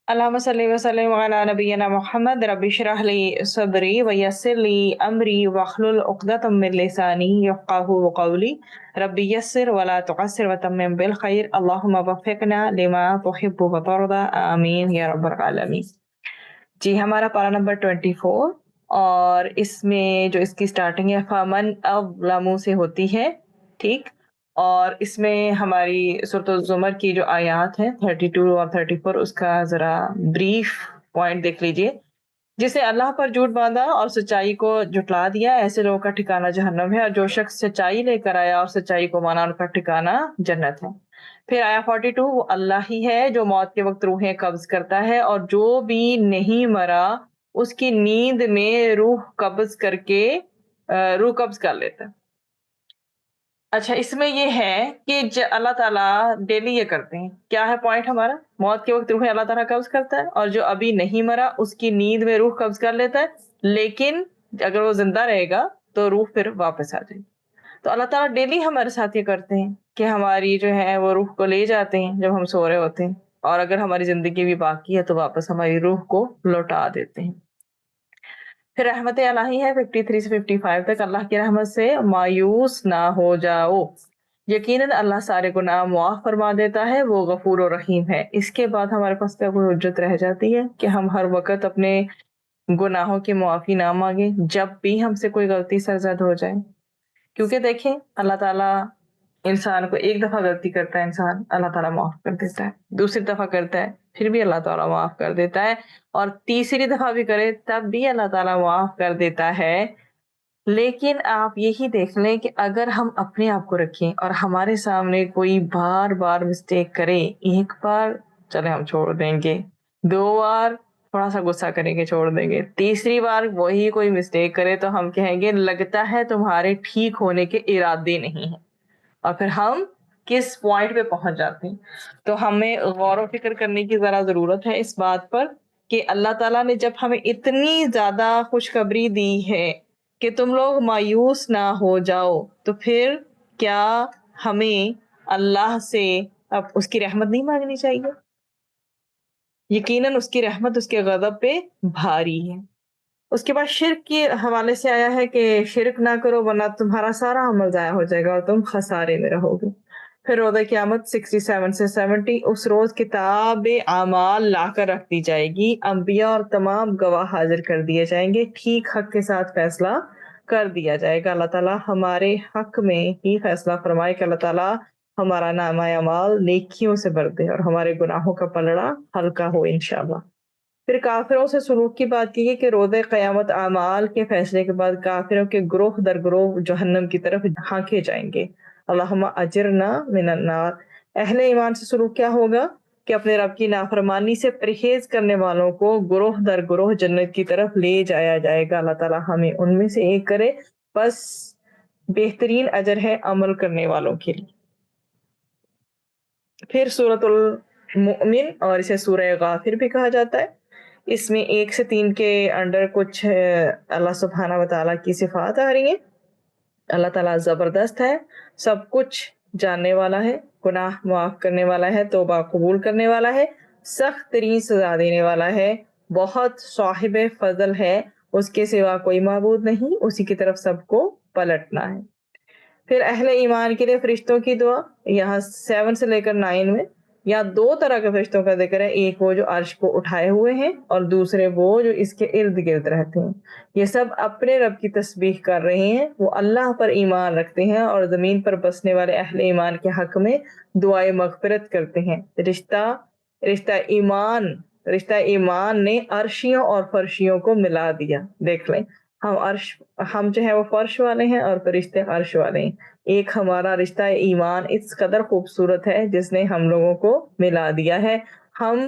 اللهم صل وسلم على نبينا محمد رب اشرح لي صدري ويسر لي امري واحلل عقدة من لساني يفقهوا قولي رب يسر ولا تعسر وتمم بالخير اللهم وفقنا لما تحب وترضى آمین یا رب العالمین۔ جی ہمارا پارا نمبر 24 اور اس میں جو اس کی سٹارٹنگ ہے فمن اظلم سے ہوتی ہے، ٹھیک، اور اس میں ہماری سورۃ الزمر کی جو آیات ہیں 32 اور 34 اس کا ذرا بریف پوائنٹ دیکھ لیجئے۔ جس نے اللہ پر جھوٹ باندھا اور سچائی کو جھٹلا دیا، ایسے لوگوں کا ٹھکانہ جہنم ہے، اور جو شخص سچائی لے کر آیا اور سچائی کو مانا ان کا ٹھکانہ جنت ہے۔ پھر آیا 42 وہ اللہ ہی ہے جو موت کے وقت روحیں قبض کرتا ہے، اور جو بھی نہیں مرا اس کی نیند میں روح قبض کر لیتا ہے۔ اچھا، اس میں یہ ہے کہ اللہ تعالیٰ ڈیلی یہ کرتے ہیں، کیا ہے پوائنٹ ہمارا؟ موت کے وقت روح اللہ تعالیٰ قبض کرتا ہے، اور جو ابھی نہیں مرا اس کی نیند میں روح قبض کر لیتا ہے، لیکن اگر وہ زندہ رہے گا تو روح پھر واپس آ جائے گی۔ تو اللہ تعالیٰ ڈیلی ہمارے ساتھ یہ کرتے ہیں کہ ہماری جو ہے وہ روح کو لے جاتے ہیں جب ہم سو رہے ہوتے ہیں، اور اگر ہماری زندگی بھی باقی ہے تو واپس ہماری روح کو لوٹا دیتے ہیں۔ پھر رحمت الہی ہے 53 سے 55 تک، اللہ کی رحمت سے مایوس نہ ہو جاؤ، یقیناً اللہ سارے گناہ معاف فرما دیتا ہے، وہ غفور و رحیم ہے۔ اس کے بعد ہمارے پاس کیا کوئی حجت رہ جاتی ہے کہ ہم ہر وقت اپنے گناہوں کی معافی نہ مانگیں جب بھی ہم سے کوئی غلطی سرزد ہو جائے؟ کیونکہ دیکھیں اللہ تعالیٰ انسان کو ایک دفعہ غلطی کرتا ہے، انسان اللہ تعالیٰ معاف کر دیتا ہے، دوسری دفعہ کرتا ہے پھر بھی اللہ تعالیٰ معاف کر دیتا ہے، اور تیسری دفعہ بھی کرے تب بھی اللہ تعالیٰ معاف کر دیتا ہے۔ لیکن آپ یہی دیکھ لیں کہ اگر ہم اپنے آپ کو رکھیں اور ہمارے سامنے کوئی بار بار مسٹیک کرے، ایک بار چلے ہم چھوڑ دیں گے، 2 بار تھوڑا سا غصہ کریں گے چھوڑ دیں گے، تیسری بار وہی کوئی مسٹیک کرے تو ہم کہیں گے لگتا ہے تمہارے ٹھیک ہونے کے ارادے نہیں ہیں، اور پھر ہم کس پوائنٹ پہ پہنچ جاتے ہیں۔ تو ہمیں غور و فکر کرنے کی ذرا ضرورت ہے اس بات پر کہ اللہ تعالیٰ نے جب ہمیں اتنی زیادہ خوشخبری دی ہے کہ تم لوگ مایوس نہ ہو جاؤ، تو پھر کیا ہمیں اللہ سے اب اس کی رحمت نہیں مانگنی چاہیے؟ یقیناً اس کی رحمت اس کے غضب پہ بھاری ہے۔ اس کے بعد شرک کے حوالے سے آیا ہے کہ شرک نہ کرو ورنہ تمہارا سارا عمل ضائع ہو جائے گا اور تم خسارے میں رہو گے۔ پھر روز قیامت 67 سے 70، اس روز کتاب اعمال لا کر رکھ دی جائے گی، انبیاء اور تمام گواہ حاضر کر دیے جائیں گے، ٹھیک حق کے ساتھ فیصلہ کر دیا جائے گا۔ اللہ تعالیٰ ہمارے حق میں ہی فیصلہ فرمائے کہ اللہ تعالیٰ ہمارا نامہ اعمال نیکیوں سے بھر دے اور ہمارے گناہوں کا پلڑا ہلکا ہو انشاءاللہ۔ پھر کافروں سے سلوک کی بات کی ہے کہ روز قیامت اعمال کے فیصلے کے بعد کافروں کے گروہ در گروہ جہنم کی طرف ہانکے جائیں گے۔ اللہم اجرنا من النار۔ اہل ایمان سے سلوک کیا ہوگا کہ اپنے رب کی نافرمانی سے پرہیز کرنے والوں کو گروہ در گروہ جنت کی طرف لے جایا جائے گا۔ اللہ تعالیٰ ہمیں ان میں سے ایک کرے، بس بہترین اجر ہے عمل کرنے والوں کے لیے۔ پھر سورۃ المؤمن، اور اسے سورہ غافر بھی کہا جاتا ہے، اس میں 1 سے 3 کے انڈر کچھ اللہ سبحانہ وتعالیٰ کی صفات آ رہی ہیں۔ اللہ تعالیٰ زبردست ہے، سب کچھ جاننے والا ہے، گناہ معاف کرنے والا ہے، توبہ قبول کرنے والا ہے، سخت ترین سزا دینے والا ہے، بہت صاحب فضل ہے، اس کے سوا کوئی معبود نہیں، اسی کی طرف سب کو پلٹنا ہے۔ پھر اہل ایمان کے لیے فرشتوں کی دعا، یہاں 7 سے لے کر 9 میں یہاں 2 طرح کے فرشتوں کا ذکر ہے، ایک وہ جو عرش کو اٹھائے ہوئے ہیں اور دوسرے وہ جو اس کے ارد گرد رہتے ہیں۔ یہ سب اپنے رب کی تسبیح کر رہے ہیں، وہ اللہ پر ایمان رکھتے ہیں اور زمین پر بسنے والے اہل ایمان کے حق میں دعائے مغفرت کرتے ہیں۔ رشتہ ایمان نے عرشیوں اور فرشیوں کو ملا دیا۔ دیکھ لیں، ہم جو ہے وہ فرش والے ہیں اور فرشتے عرش والے ہیں۔ ایک ہمارا رشتہ ایمان اس قدر خوبصورت ہے جس نے ہم لوگوں کو ملا دیا ہے۔ ہم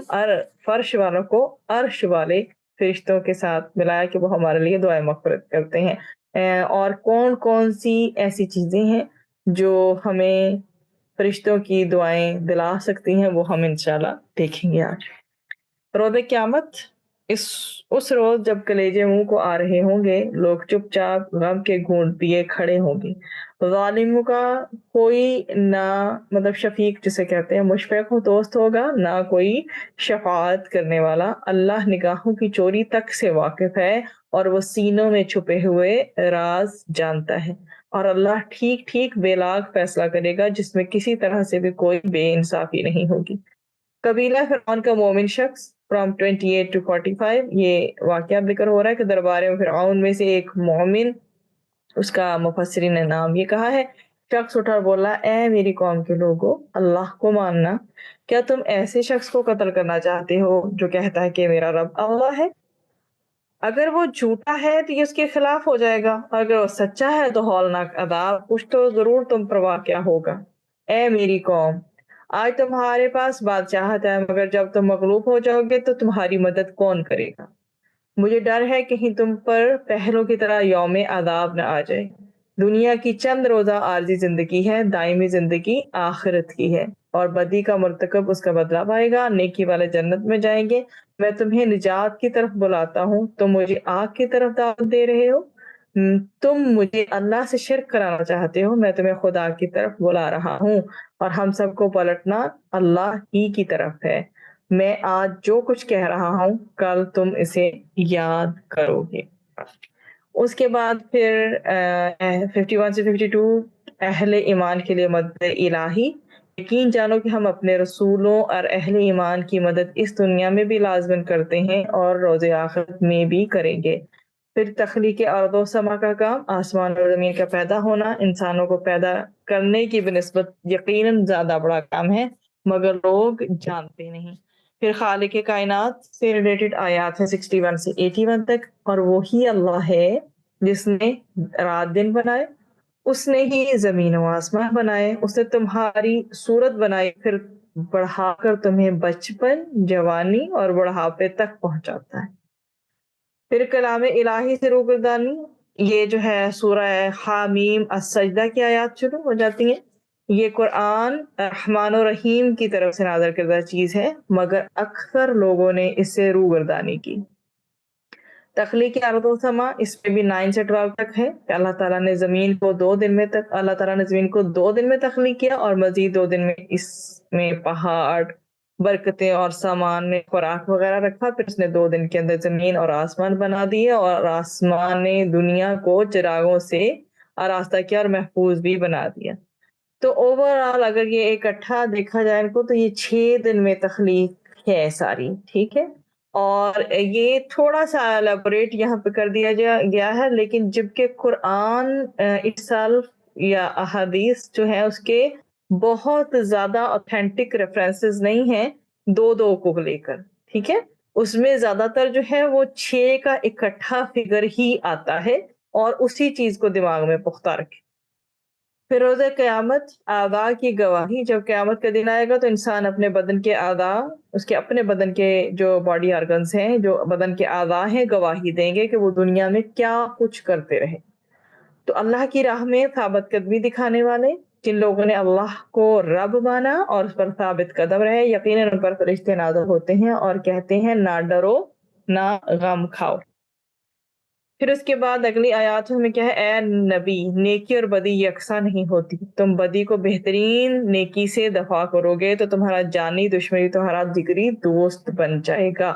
فرش والوں کو عرش والے فرشتوں کے ساتھ ملایا کہ وہ ہمارے لیے دعائیں مغفرت کرتے ہیں۔ اور کون کون سی ایسی چیزیں ہیں جو ہمیں فرشتوں کی دعائیں دلا سکتی ہیں، وہ ہم انشاءاللہ دیکھیں گے آج۔ روز قیامت اس روز جب کلیجے منہ کو آ رہے ہوں گے، لوگ چپ چاپ غم کے گھونٹ پیے کھڑے ہوں گے، ظالموں کا کوئی نہ مطلب شفیق جسے کہتے ہیں مشفق ہو دوست ہوگا، نہ کوئی شفاعت کرنے والا۔ اللہ نگاہوں کی چوری تک سے واقف ہے اور وہ سینوں میں چھپے ہوئے راز جانتا ہے، اور اللہ ٹھیک ٹھیک بے لاگ فیصلہ کرے گا جس میں کسی طرح سے بھی کوئی بے انصافی نہیں ہوگی۔ قبیلہ فرعون کا مومن شخص فرام 28 to 45، یہ واقعہ ذکر ہو رہا ہے کہ دربار فرعون میں سے ایک مومن، اس کا مفسرین نے نام یہ کہا ہے، شخص اٹھا اور بولا، اے میری قوم کے لوگوں، اللہ کو ماننا، کیا تم ایسے شخص کو قتل کرنا چاہتے ہو جو کہتا ہے کہ میرا رب اللہ ہے؟ اگر وہ جھوٹا ہے تو یہ اس کے خلاف ہو جائے گا، اور اگر وہ سچا ہے تو ہولناک عذاب کچھ تو ضرور تم پر واقع ہوگا۔ اے میری قوم، آج تمہارے پاس بادشاہت ہے، مگر جب تم مغلوب ہو جاؤ گے تو تمہاری مدد کون کرے گا؟ مجھے ڈر ہے کہیں تم پر پہلوں کی طرح یوم عذاب نہ آ جائے۔ دنیا کی چند روزہ عارضی زندگی ہے، دائمی زندگی آخرت کی ہے، اور بدی کا مرتکب اس کا بدلہ پائے گا، نیکی والے جنت میں جائیں گے۔ میں تمہیں نجات کی طرف بلاتا ہوں، تم مجھے آگ کی طرف دعوت دے رہے ہو۔ تم مجھے اللہ سے شرک کرانا چاہتے ہو، میں تمہیں خدا کی طرف بلا رہا ہوں، اور ہم سب کو پلٹنا اللہ ہی کی طرف ہے۔ میں آج جو کچھ کہہ رہا ہوں کل تم اسے یاد کرو گے۔ اس کے بعد پھر 51 سے 52 اہل ایمان کے لیے مدد الہی۔ یقین جانو کہ ہم اپنے رسولوں اور اہل ایمان کی مدد اس دنیا میں بھی لازمن کرتے ہیں اور روز آخرت میں بھی کریں گے۔ پھر تخلیق ارض و سما کا کام، آسمان اور زمین کا پیدا ہونا انسانوں کو پیدا کرنے کی بنسبت یقیناً زیادہ بڑا کام ہے، مگر لوگ جانتے نہیں۔ پھر خالق کائنات سے ریلیٹڈ آیات ہے 61 سے 81 تک، اور وہی اللہ ہے جس نے رات دن بنائے، اس نے ہی زمین و آسمان بنائے، اس نے تمہاری صورت بنائی، پھر بڑھا کر تمہیں بچپن، جوانی اور بڑھاپے تک پہنچاتا ہے۔ پھر کلام الہی سے روگردانی، یہ جو ہے سورہ حامیم السجدہ کی آیات شروع ہو جاتی ہیں۔ یہ قرآن رحمان و رحیم کی طرف سے نازل کردہ چیز ہے، مگر اکثر لوگوں نے اس سے روگردانی کی۔ تخلیق ارض و سما، اس پہ بھی 9 سے 12 تک ہے کہ اللہ تعالیٰ نے زمین کو 2 دن میں تخلیق کیا، اور مزید 2 دن میں اس میں پہاڑ، برکتیں اور سامان میں خوراک وغیرہ رکھا۔ پھر اس نے 2 دن کے اندر زمین اور آسمان بنا دیے، اور آسمان نے دنیا کو چراغوں سے آراستہ کیا اور محفوظ بھی بنا دیا۔ تو اوورآل اگر یہ اکٹھا دیکھا جائے ان کو تو یہ 6 دن میں تخلیق ہے ساری، ٹھیک ہے۔ اور یہ تھوڑا سا الیبوریٹ یہاں پہ کر دیا گیا ہے، لیکن جبکہ قرآن اٹسیلف یا احادیث جو ہے اس کے بہت زیادہ اوتھینٹک ریفرنسز نہیں ہیں 2 کو لے کر، ٹھیک ہے۔ اس میں زیادہ تر جو ہے وہ 6 کا اکٹھا فگر ہی آتا ہے، اور اسی چیز کو دماغ میں پختہ رکھے۔ پھر روز قیامت، اعضاء کی گواہی، جب قیامت کا دن آئے گا تو انسان اپنے بدن کے اعضاء، اس کے اپنے بدن کے جو باڈی آرگنز ہیں، جو بدن کے اعضاء ہیں، گواہی دیں گے کہ وہ دنیا میں کیا کچھ کرتے رہے۔ تو اللہ کی راہ میں ثابت قدمی دکھانے والے، جن لوگوں نے اللہ کو رب مانا اور اس پر ثابت قدم رہے، یقیناً ان پر فرشتے نازل ہوتے ہیں اور کہتے ہیں نہ ڈرو نہ غم کھاؤ۔ پھر اس کے بعد اگلی آیاتوں میں کیا ہے، اے نبی، نیکی اور بدی یکساں نہیں ہوتی، تم بدی کو بہترین نیکی سے دفاع کرو گے تو تمہارا جانی دشمنی تمہارا جگری دوست بن جائے گا،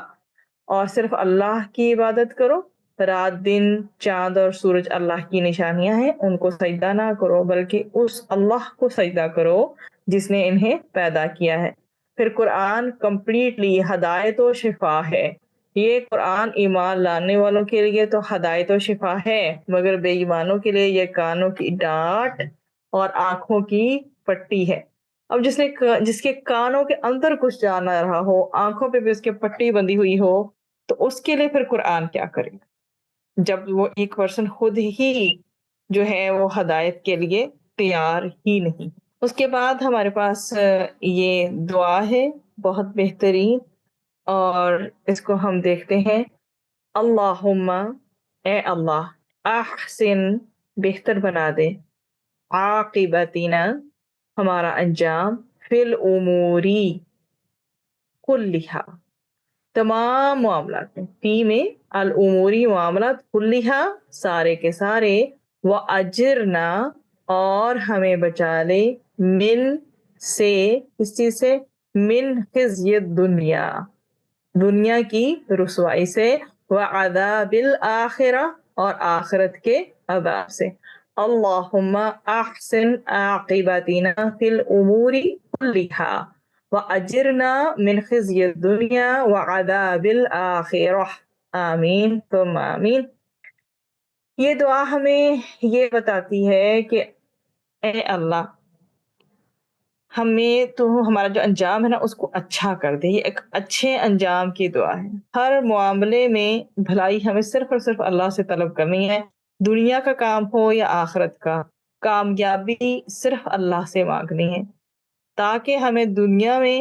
اور صرف اللہ کی عبادت کرو۔ رات دن، چاند اور سورج اللہ کی نشانیاں ہیں، ان کو سجدہ نہ کرو بلکہ اس اللہ کو سجدہ کرو جس نے انہیں پیدا کیا ہے۔ پھر قرآن کمپلیٹلی ہدایت و شفا ہے۔ یہ قرآن ایمان لانے والوں کے لیے تو ہدایت و شفا ہے، مگر بے ایمانوں کے لیے یہ کانوں کی ڈانٹ اور آنکھوں کی پٹی ہے۔ اب جس کے کانوں کے اندر کچھ جا نہ رہا ہو، آنکھوں پہ بھی اس کے پٹی بندھی ہوئی ہو، تو اس کے لیے پھر قرآن کیا کرے جب وہ ایک پرسن خود ہی جو ہے وہ ہدایت کے لیے تیار ہی نہیں۔ اس کے بعد ہمارے پاس یہ دعا ہے بہت بہترین، اور اس کو ہم دیکھتے ہیں، اللہم، اے اللہ، احسن، بہتر بنا دے، عاقبتنا، ہمارا انجام، فی الاموری کلھا، تمام معاملات میں، فی میں الاموری معاملات، کلیہا سارے کے سارے، واجرنا اور ہمیں بچا لے، من سے، کس چیز سے؟ من خزی الدنیا، دنیا کی رسوائی سے، وعذاب الآخرہ اور آخرت کے عذاب سے۔ اللہم احسن عاقبتنا فی الامور کلیہا وَأَجِرْنَا مِنْ خِزْيِ الدُّنْيَا وَعَذَابِ الْآخِرَةِ، آمین ثم آمین۔ یہ دعا ہمیں یہ بتاتی ہے کہ اے اللہ، ہمیں تو ہمارا جو انجام ہے نا اس کو اچھا کر دے۔ یہ ایک اچھے انجام کی دعا ہے۔ ہر معاملے میں بھلائی ہمیں صرف اور صرف اللہ سے طلب کرنی ہے، دنیا کا کام ہو یا آخرت کا، کامیابی صرف اللہ سے مانگنی ہے، تاکہ ہمیں دنیا میں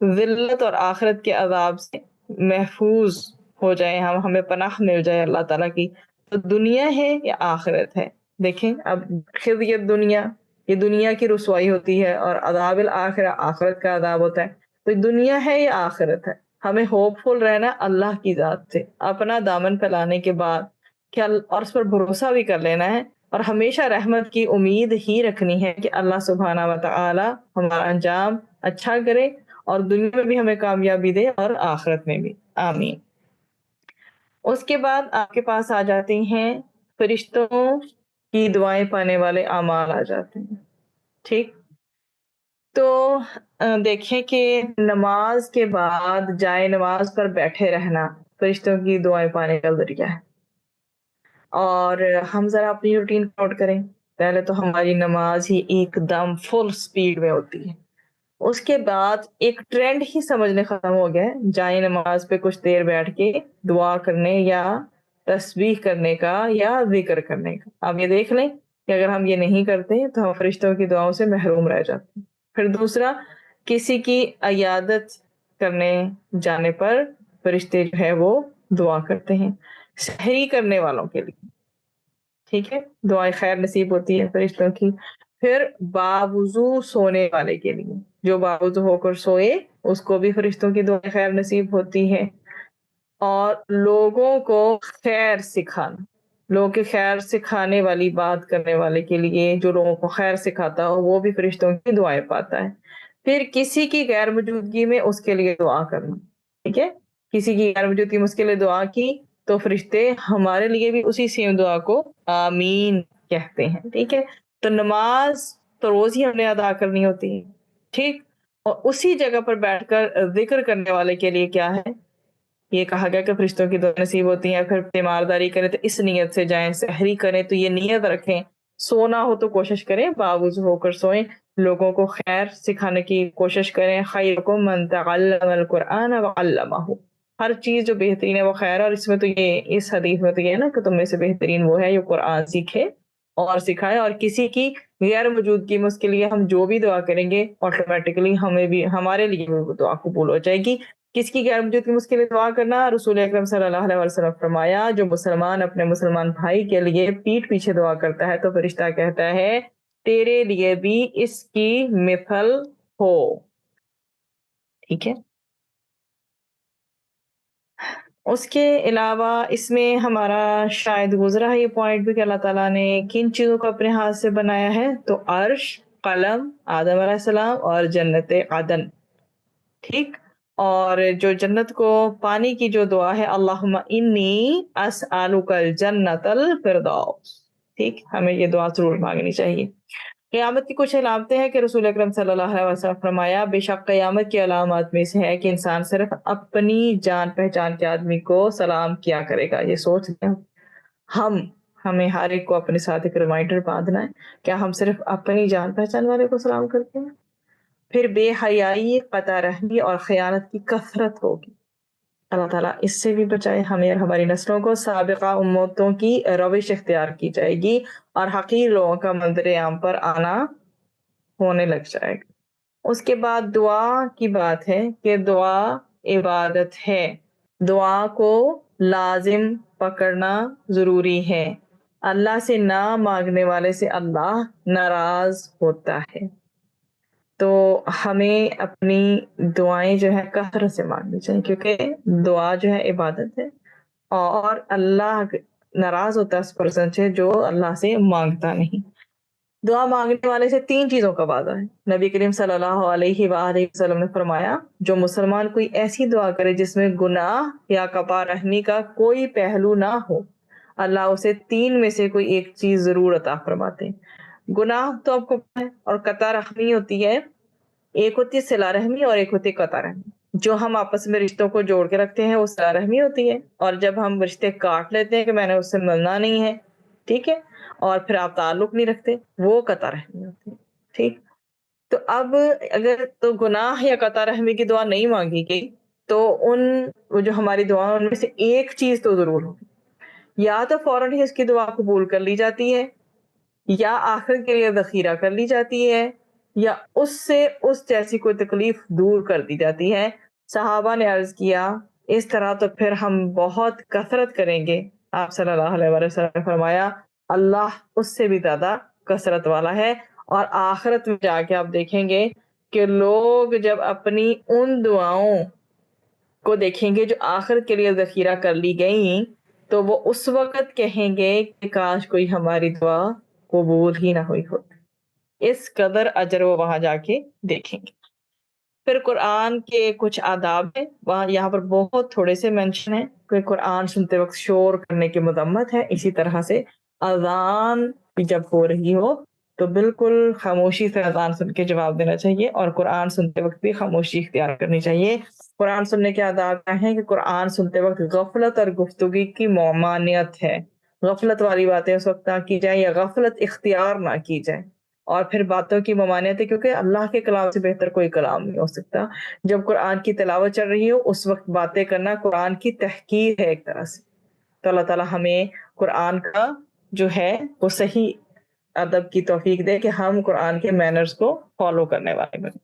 ذلت اور آخرت کے عذاب سے محفوظ ہو جائے، ہمیں پناہ مل جائے اللہ تعالیٰ کی۔ تو دنیا ہے یا آخرت ہے؟ دیکھیں اب، خزیت دنیا، یہ دنیا کی رسوائی ہوتی ہے، اور عذاب الآخرہ آخرت کا عذاب ہوتا ہے۔ تو دنیا ہے یا آخرت ہے؟ ہمیں ہوپ فل رہنا اللہ کی ذات سے، اپنا دامن پھیلانے کے بعد اور اس پر بھروسہ بھی کر لینا ہے، اور ہمیشہ رحمت کی امید ہی رکھنی ہے کہ اللہ سبحانہ و تعالی ہمارا انجام اچھا کرے، اور دنیا میں بھی ہمیں کامیابی دے اور آخرت میں بھی، آمین۔ اس کے بعد آپ کے پاس آ جاتے ہیں فرشتوں کی دعائیں پانے والے اعمال آ جاتے ہیں، ٹھیک؟ تو دیکھیں کہ نماز کے بعد جائے نماز پر بیٹھے رہنا فرشتوں کی دعائیں پانے کا ذریعہ ہے۔ اور ہم ذرا اپنی روٹین نوٹ کریں، پہلے تو ہماری نماز ہی ایک دم فل سپیڈ میں ہوتی ہے، اس کے بعد ایک ٹرینڈ ہی سمجھنے ختم ہو گیا ہے جائے نماز پہ کچھ دیر بیٹھ کے دعا کرنے یا تسبیح کرنے کا یا ذکر کرنے کا۔ آپ یہ دیکھ لیں کہ اگر ہم یہ نہیں کرتے تو ہم فرشتوں کی دعاؤں سے محروم رہ جاتے ہیں۔ پھر دوسرا، کسی کی عیادت کرنے جانے پر فرشتے جو ہے وہ دعا کرتے ہیں، سحری کرنے والوں کے لیے، ٹھیک ہے، دعائیں خیر نصیب ہوتی ہے فرشتوں کی۔ پھر باوضو سونے والے کے لیے، جو باوضو ہو کر سوئے اس کو بھی فرشتوں کی دعائیں خیر نصیب ہوتی ہے۔ اور لوگوں کو خیر سکھانا، لوگوں کی خیر سکھانے والی بات کرنے والے کے لیے، جو لوگوں کو خیر سکھاتا ہو وہ بھی فرشتوں کی دعائیں پاتا ہے۔ پھر کسی کی غیر موجودگی میں اس کے لیے دعا کرنا، ٹھیک ہے، کسی کی غیر موجودگی میں اس کے لیے دعا کی تو فرشتے ہمارے لیے بھی اسی سیم دعا کو آمین کہتے ہیں، ٹھیک ہے۔ تو نماز تو روز ہی ہم نے ادا کرنی ہوتی ہے، ٹھیک، اور اسی جگہ پر بیٹھ کر ذکر کرنے والے کے لیے کیا ہے؟ یہ کہا گیا کہ فرشتوں کی دعا نصیب ہوتی ہیں۔ پھر تیمارداری کریں تو اس نیت سے جائیں، سحری کریں تو یہ نیت رکھیں، سونا ہو تو کوشش کریں باوضو ہو کر سوئیں، لوگوں کو خیر سکھانے کی کوشش کریں۔ خیرکم من تعلم القرآن وعلمہ، ہر چیز جو بہترین ہے وہ خیر ہے، اور اس میں تو یہ، اس حدیث میں تو یہ ہے نا کہ تم میں سے بہترین وہ ہے جو قرآن سیکھے اور سکھائے، اور کسی کی غیر موجودگی میں اس کے لیے ہم جو بھی دعا کریں گے آٹومیٹکلی ہمیں بھی، ہمارے لیے بھی وہ دعا قبول ہو جائے گی۔ کس کی غیر موجودگی میں اس کے لیے دعا کرنا؟ رسول اکرم صلی اللہ علیہ وسلم فرمایا، جو مسلمان اپنے مسلمان بھائی کے لیے پیٹھ پیچھے دعا کرتا ہے تو فرشتہ کہتا ہے تیرے لیے بھی اس کی مثل ہو، ٹھیک ہے۔ اس کے علاوہ اس میں ہمارا شاید گزرا ہے یہ پوائنٹ بھی کہ اللہ تعالیٰ نے کن چیزوں کو اپنے ہاتھ سے بنایا ہے، تو عرش، قلم، آدم علیہ السلام اور جنت عدن، ٹھیک۔ اور جو جنت کو پانی کی جو دعا ہے، اللہم انی اسألک الجنت الفردوس، ٹھیک، ہمیں یہ دعا ضرور مانگنی چاہیے۔ قیامت کی کچھ علامتیں ہیں کہ رسول اکرم صلی اللہ علیہ وسلم فرمایا، بے شک قیامت کی علامات میں سے ہے کہ انسان صرف اپنی جان پہچان کے آدمی کو سلام کیا کرے گا۔ یہ سوچ لیں، ہمیں ہر ایک کو اپنے ساتھ ایک ریمائنڈر باندھنا ہے، کیا ہم صرف اپنی جان پہچان والے کو سلام کرتے ہیں؟ پھر بے حیائی، قطع رحمی اور خیانت کی کثرت ہوگی۔ اللہ تعالیٰ اس سے بھی بچائے ہمیں اور ہماری نسلوں کو۔ سابقہ امتوں کی روش اختیار کی جائے گی اور حقیر لوگوں کا منظر عام پر آنا ہونے لگ جائے گا۔ اس کے بعد دعا کی بات ہے کہ دعا عبادت ہے، دعا کو لازم پکڑنا ضروری ہے۔ اللہ سے نہ مانگنے والے سے اللہ ناراض ہوتا ہے۔ تو ہمیں اپنی دعائیں جو ہے کثرت سے مانگنی چاہیے، کیونکہ دعا جو ہے عبادت ہے، اور اللہ ناراض ہوتا ہے اس پرسن سے جو اللہ سے مانگتا نہیں۔ دعا مانگنے والے سے 3 چیزوں کا وعدہ ہے۔ نبی کریم صلی اللہ علیہ وآلہ وسلم نے فرمایا، جو مسلمان کوئی ایسی دعا کرے جس میں گناہ یا قطع رحمی کا کوئی پہلو نہ ہو، اللہ اسے 3 میں سے کوئی ایک چیز ضرور عطا فرماتے ہیں۔ گناہ تو آپ کو پتہ ہے، اور قطع رحمی ہوتی ہے، ایک ہوتی ہے صلہ رحمی اور ایک ہوتی ہے قطع رحمی۔ جو ہم آپس میں رشتوں کو جوڑ کے رکھتے ہیں وہ صلہ رحمی ہوتی ہے، اور جب ہم رشتے کاٹ لیتے ہیں کہ میں نے اس سے ملنا نہیں ہے، ٹھیک ہے، اور پھر آپ تعلق نہیں رکھتے، وہ قطع رحمی ہوتی ہے، ٹھیک۔ تو اب اگر تو گناہ یا قطع رحمی کی دعا نہیں مانگی گئی تو وہ جو ہماری دعا ان میں سے ایک چیز تو ضرور ہوگی، یا تو فوراً ہی اس کی دعا قبول کر لی جاتی ہے، یا آخر کے لیے ذخیرہ کر لی جاتی ہے، یا اس سے اس جیسی کوئی تکلیف دور کر دی جاتی ہے۔ صحابہ نے عرض کیا اس طرح تو پھر ہم بہت کثرت کریں گے۔ آپ صلی اللہ علیہ وسلم نے فرمایا اللہ اس سے بھی زیادہ کثرت والا ہے، اور آخرت میں جا کے آپ دیکھیں گے کہ لوگ جب اپنی ان دعاؤں کو دیکھیں گے جو آخر کے لیے ذخیرہ کر لی گئیں، تو وہ اس وقت کہیں گے کہ کاش کوئی ہماری دعا قبول ہی نہ ہوئی ہوتی۔ اس قدر اجر وہ وہاں جا کے دیکھیں گے۔ پھر قرآن کے کچھ آداب ہیں، وہاں یہاں پر بہت تھوڑے سے مینشن ہیں کہ قرآن سنتے وقت شور کرنے کی مذمت ہے۔ اسی طرح سے اذان بھی جب ہو رہی ہو تو بالکل خاموشی سے اذان سن کے جواب دینا چاہیے، اور قرآن سنتے وقت بھی خاموشی اختیار کرنی چاہیے۔ قرآن سننے کے آداب کیا ہیں کہ قرآن سنتے وقت غفلت اور گفتگو کی ممانعت ہے۔ غفلت والی باتیں اس وقت نہ کی جائیں، یا غفلت اختیار نہ کی جائے، اور پھر باتوں کی ممانعت ہے، کیونکہ اللہ کے کلام سے بہتر کوئی کلام نہیں ہو سکتا۔ جب قرآن کی تلاوت چل رہی ہو اس وقت باتیں کرنا قرآن کی تحقیر ہے ایک طرح سے۔ تو اللہ تعالیٰ ہمیں قرآن کا جو ہے وہ صحیح ادب کی توفیق دے کہ ہم قرآن کے مینرز کو فالو کرنے والے بنیں۔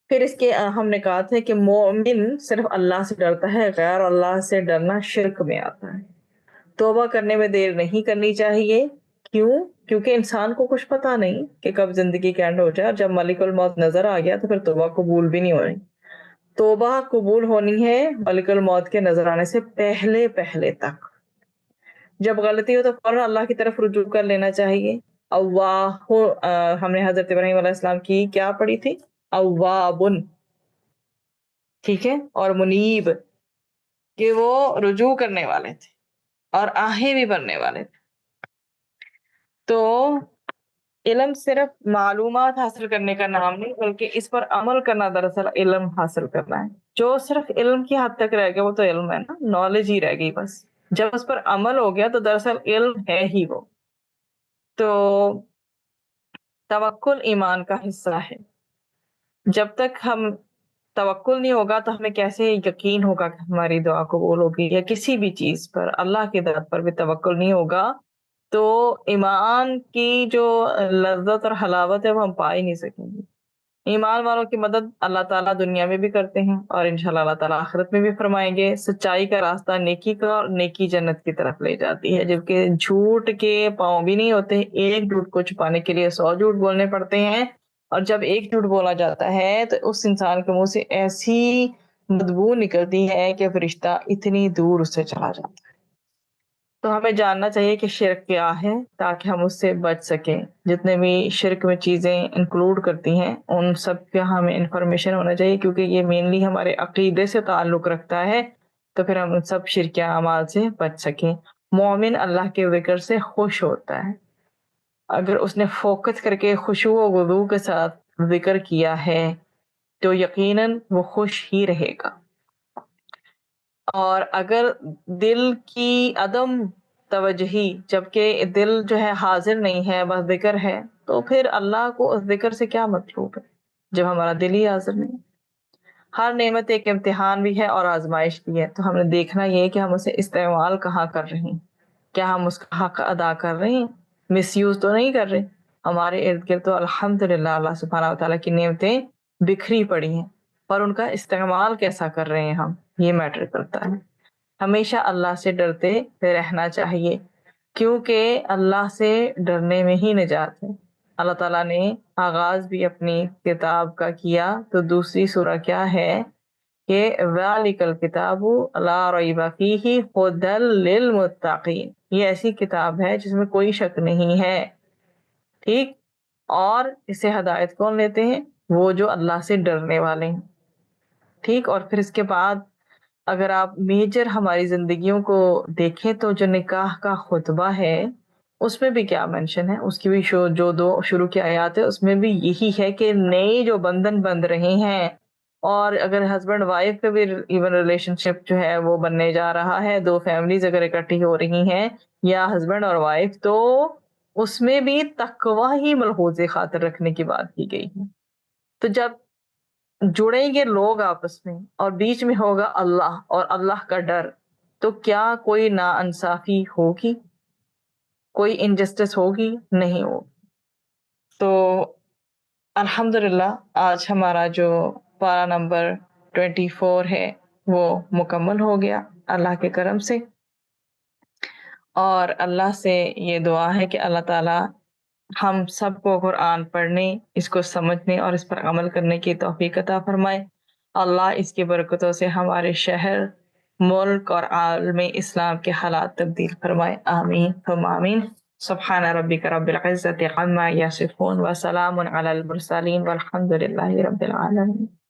پھر اس کے اہم نکات ہے کہ مومن صرف اللہ سے ڈرتا ہے، غیر اللہ سے ڈرنا شرک میں آتا ہے۔ توبہ کرنے میں دیر نہیں کرنی چاہیے۔ کیوں؟ کیونکہ انسان کو کچھ پتا نہیں کہ کب زندگی کا اینڈ ہو جائے، اور جب ملک الموت نظر آ گیا تو پھر توبہ قبول بھی نہیں ہو رہی۔ توبہ قبول ہونی ہے ملک الموت کے نظر آنے سے پہلے پہلے تک۔ جب غلطی ہو تو فوراً اللہ کی طرف رجوع کر لینا چاہیے۔ ہم نے حضرت ابراہیم علیہ السلام کی کیا پڑھی تھی؟ اوابن، ٹھیک ہے، اور منیب، کہ وہ رجوع کرنے والے تھے اور آہیں بھی بھرنے والے تھے۔ تو علم صرف معلومات حاصل کرنے کا نام نہیں، بلکہ اس پر عمل کرنا دراصل علم حاصل کرنا ہے۔ جو صرف علم کی حد تک رہ گیا وہ تو علم ہے نا، نالج ہی رہ گئی بس۔ جب اس پر عمل ہو گیا تو دراصل علم ہے ہی وہ۔ تو توکل ایمان کا حصہ ہے۔ جب تک ہم توکل نہیں ہوگا تو ہمیں کیسے یقین ہوگا کہ ہماری دعا قبول ہوگی، یا کسی بھی چیز پر، اللہ کی ذات پر بھی توکل نہیں ہوگا تو ایمان کی جو لذت اور حلاوت ہے وہ ہم پا ہی نہیں سکیں گے۔ ایمان والوں کی مدد اللہ تعالیٰ دنیا میں بھی کرتے ہیں، اور انشاءاللہ اللہ تعالیٰ آخرت میں بھی فرمائیں گے۔ سچائی کا راستہ نیکی کا، اور نیکی جنت کی طرف لے جاتی ہے، جبکہ جھوٹ کے پاؤں بھی نہیں ہوتے۔ ایک جھوٹ کو چھپانے کے لیے 100 جھوٹ بولنے پڑتے ہیں، اور جب ایک جھوٹ بولا جاتا ہے تو اس انسان کے منہ سے ایسی بدبو نکلتی ہے کہ فرشتہ اتنی دور اس سے چلا جاتا ہے۔ تو ہمیں جاننا چاہیے کہ شرک کیا ہے تاکہ ہم اس سے بچ سکیں۔ جتنے بھی شرک میں چیزیں انکلوڈ کرتی ہیں ان سب کا ہمیں انفارمیشن ہونا چاہیے، کیونکہ یہ مینلی ہمارے عقیدے سے تعلق رکھتا ہے، تو پھر ہم ان سب شرکیہ اعمال سے بچ سکیں۔ مومن اللہ کے ذکر سے خوش ہوتا ہے۔ اگر اس نے فوکس کر کے خشوع و خضوع کے ساتھ ذکر کیا ہے تو یقیناً وہ خوش ہی رہے گا، اور اگر دل کی عدم توجہی، جبکہ دل جو ہے حاضر نہیں ہے بس ذکر ہے، تو پھر اللہ کو اس ذکر سے کیا مطلوب ہے جب ہمارا دل ہی حاضر نہیں۔ ہر نعمت ایک امتحان بھی ہے اور آزمائش بھی ہے، تو ہم نے دیکھنا یہ ہے کہ ہم اسے استعمال کہاں کر رہے ہیں۔ کیا ہم اس کا حق ادا کر رہے ہیں؟ مس یوز تو نہیں کر رہے؟ ہمارے ارد گرد تو الحمدللہ اللہ سبحانہ وتعالیٰ کی نعمتیں بکھری پڑی ہیں، پر ان کا استعمال کیسا کر رہے ہیں ہم، یہ میٹر کرتا ہے۔ ہمیشہ اللہ سے ڈرتے رہنا چاہیے، کیونکہ اللہ سے ڈرنے میں ہی نجات ہے۔ اللہ تعالیٰ نے آغاز بھی اپنی کتاب کا کیا تو دوسری سورہ کیا ہے کہ ذَلِكَ الْكِتَابُ لَا رَيْبَ فِيهِ هُدًى لِّلْمُتَّقِينَ، یہ ایسی کتاب ہے جس میں کوئی شک نہیں ہے، ٹھیک، اور اسے ہدایت کون لیتے ہیں؟ وہ جو اللہ سے ڈرنے والے ہیں، ٹھیک۔ اور پھر اس کے بعد اگر آپ میجر ہماری زندگیوں کو دیکھیں تو جو نکاح کا خطبہ ہے اس میں بھی کیا منشن ہے، اس کی بھی جو دو شروع کی آیات ہے اس میں بھی یہی ہے کہ نئے جو بندھن بند رہے ہیں، اور اگر ہسبینڈ وائف کا بھی ایون ریلیشن شپ جو ہے وہ بننے جا رہا ہے، دو فیملیز اگر اکٹھی ہو رہی ہیں یا ہسبینڈ اور وائف، تو اس میں بھی تقوی ہی ملحوظ خاطر رکھنے کی بات کی گئی ہے۔ تو جب جڑیں گے لوگ آپس میں اور بیچ میں ہوگا اللہ اور اللہ کا ڈر، تو کیا کوئی ناانصافی ہوگی؟ کوئی انجسٹس ہوگی؟ نہیں ہوگی۔ تو الحمدللہ آج ہمارا جو پارہ نمبر 24 ہے وہ مکمل ہو گیا اللہ کے کرم سے، اور اللہ سے یہ دعا ہے کہ اللہ تعالی ہم سب کو قرآن پڑھنے، اس کو سمجھنے اور اس پر عمل کرنے کی توفیق عطا فرمائے۔ اللہ اس کی برکتوں سے ہمارے شہر، ملک اور عالم اسلام کے حالات تبدیل فرمائے، آمین ثم آمین۔ سبحان ربک رب العزت عما یصفون وسلام علی المرسلین والحمد للہ رب العالمین۔